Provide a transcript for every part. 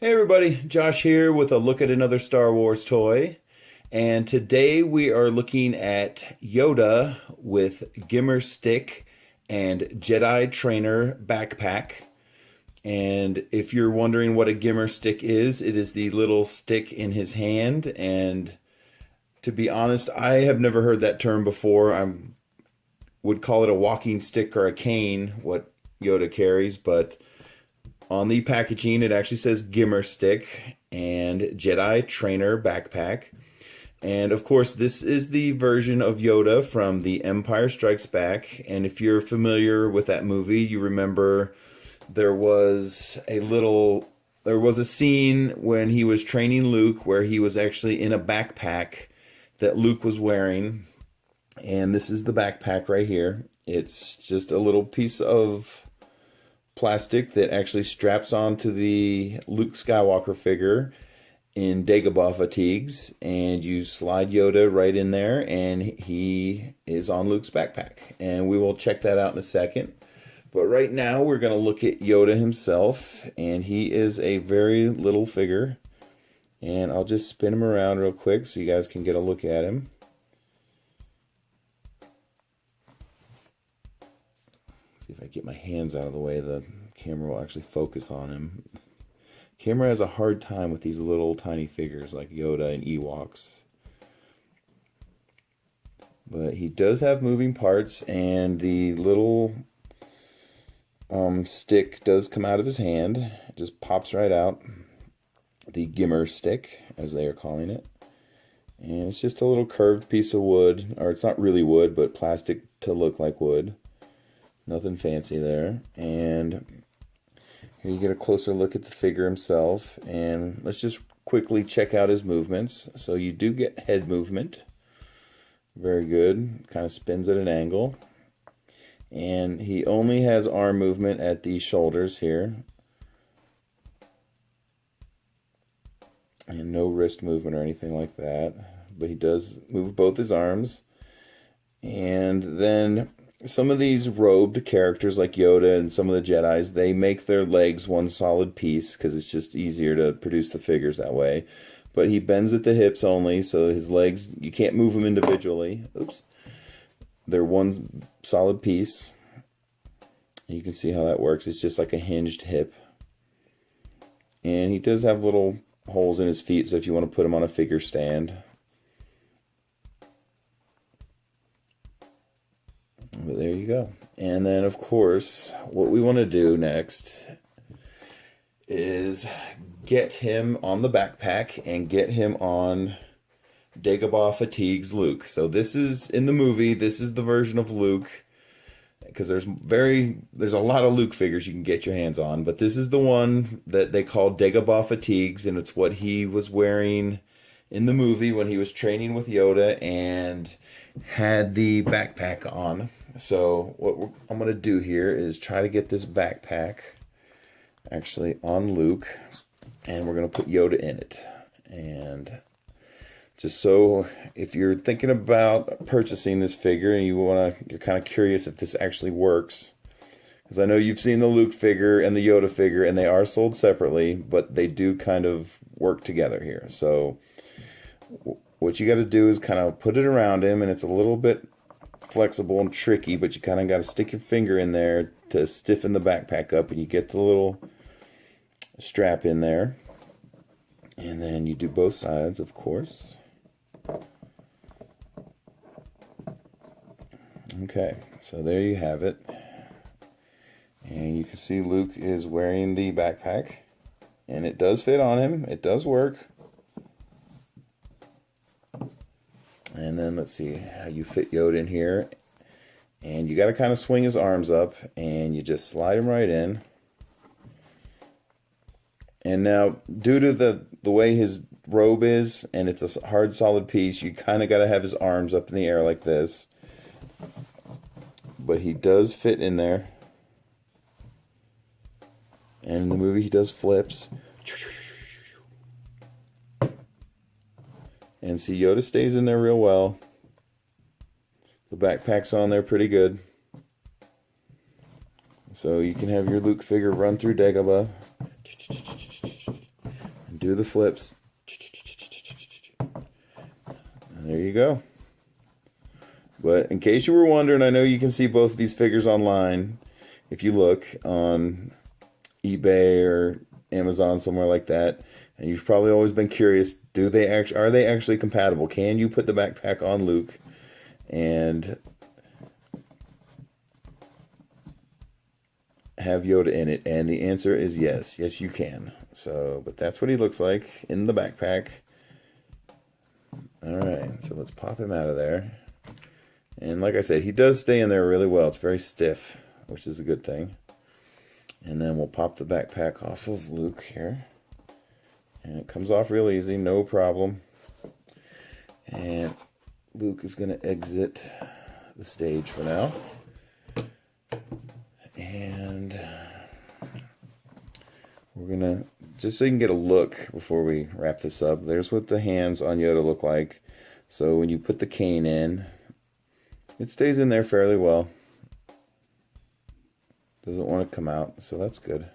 Hey everybody, Josh here with a look at another Star Wars toy. And today we are looking at Yoda with Gimmer stick and Jedi trainer backpack. And if you're wondering what a Gimmer stick is, it is the little stick in his hand. And to be honest, I have never heard that term before. I would call it a walking stick or a cane, what Yoda carries, but on the packaging, it actually says Gimmer stick and Jedi trainer backpack. And of course, this is the version of Yoda from The Empire Strikes Back. And if you're familiar with that movie, you remember there was a scene when he was training Luke where he was actually in a backpack that Luke was wearing. And this is the backpack right here. It's just a little piece of plastic that actually straps onto the Luke Skywalker figure in Dagobah fatigues, and you slide Yoda right in there, and he is on Luke's backpack. And we will check that out in a second. But right now, we're going to look at Yoda himself, and he is a very little figure. And I'll just spin him around real quick so you guys can get a look at him. See if I get my hands out of the way, the camera will actually focus on him. Camera has a hard time with these little tiny figures like Yoda and Ewoks. But he does have moving parts, and the little stick does come out of his hand. It just pops right out. The Gimmer stick, as they are calling it. And it's just a little curved piece of wood, or it's not really wood, but plastic to look like wood. Nothing fancy there. And here you get a closer look at the figure himself. And let's just quickly check out his movements. So you do get head movement. Very good. Kind of spins at an angle. And he only has arm movement at the shoulders here. And no wrist movement or anything like that. But he does move both his arms. And then some of these robed characters like Yoda and some of the Jedis, they make their legs one solid piece because it's just easier to produce the figures that way. But he bends at the hips only, so his legs, you can't move them individually. Oops. They're one solid piece. You can see how that works. It's just like a hinged hip. And he does have little holes in his feet, so if you want to put him on a figure stand. But there you go. And then, of course, what we want to do next is get him on the backpack and get him on Dagobah Fatigue's Luke. So this is, in the movie, this is the version of Luke, because there's a lot of Luke figures you can get your hands on, but this is the one that they call Dagobah Fatigues, and it's what he was wearing in the movie when he was training with Yoda and had the backpack on. So what I'm going to do here is try to get this backpack actually on Luke, and we're going to put Yoda in it. And just so if you're thinking about purchasing this figure and you're kind of curious if this actually works, because I know you've seen the Luke figure and the Yoda figure, and they are sold separately, but they do kind of work together here. So what you got to do is kind of put it around him, and it's a little bit flexible and tricky, but you kind of got to stick your finger in there to stiffen the backpack up, and you get the little strap in there, and then you do both sides, of course. Okay, so there you have it, and you can see Luke is wearing the backpack, and it does fit on him. It does work. And then let's see how you fit Yoda in here. And you got to kind of swing his arms up, and you just slide him right in. And now, due to the way his robe is, and it's a hard, solid piece, you kind of got to have his arms up in the air like this. But he does fit in there. And in the movie, he does flips. And see, Yoda stays in there real well. The backpack's on there pretty good. So you can have your Luke figure run through Dagobah. do the flips. And there you go. But in case you were wondering, I know you can see both of these figures online. If you look on eBay or Amazon, somewhere like that, and you've probably always been curious, are they actually compatible? Can you put the backpack on Luke and have Yoda in it? And the answer is yes. Yes, you can. So, but that's what he looks like in the backpack. All right, so let's pop him out of there. And like I said, he does stay in there really well. It's very stiff, which is a good thing. And then we'll pop the backpack off of Luke here. And it comes off real easy, no problem. And Luke is going to exit the stage for now. And we're going to, just so you can get a look before we wrap this up, there's what the hands on Yoda look like. So when you put the cane in, it stays in there fairly well. Doesn't want to come out, so that's good.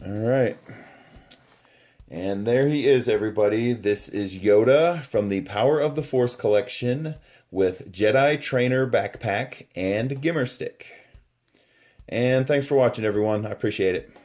All right. And there he is, everybody. This is Yoda from the Power of the Force collection with Jedi Trainer backpack and Gimmer stick. And thanks for watching, everyone. I appreciate it.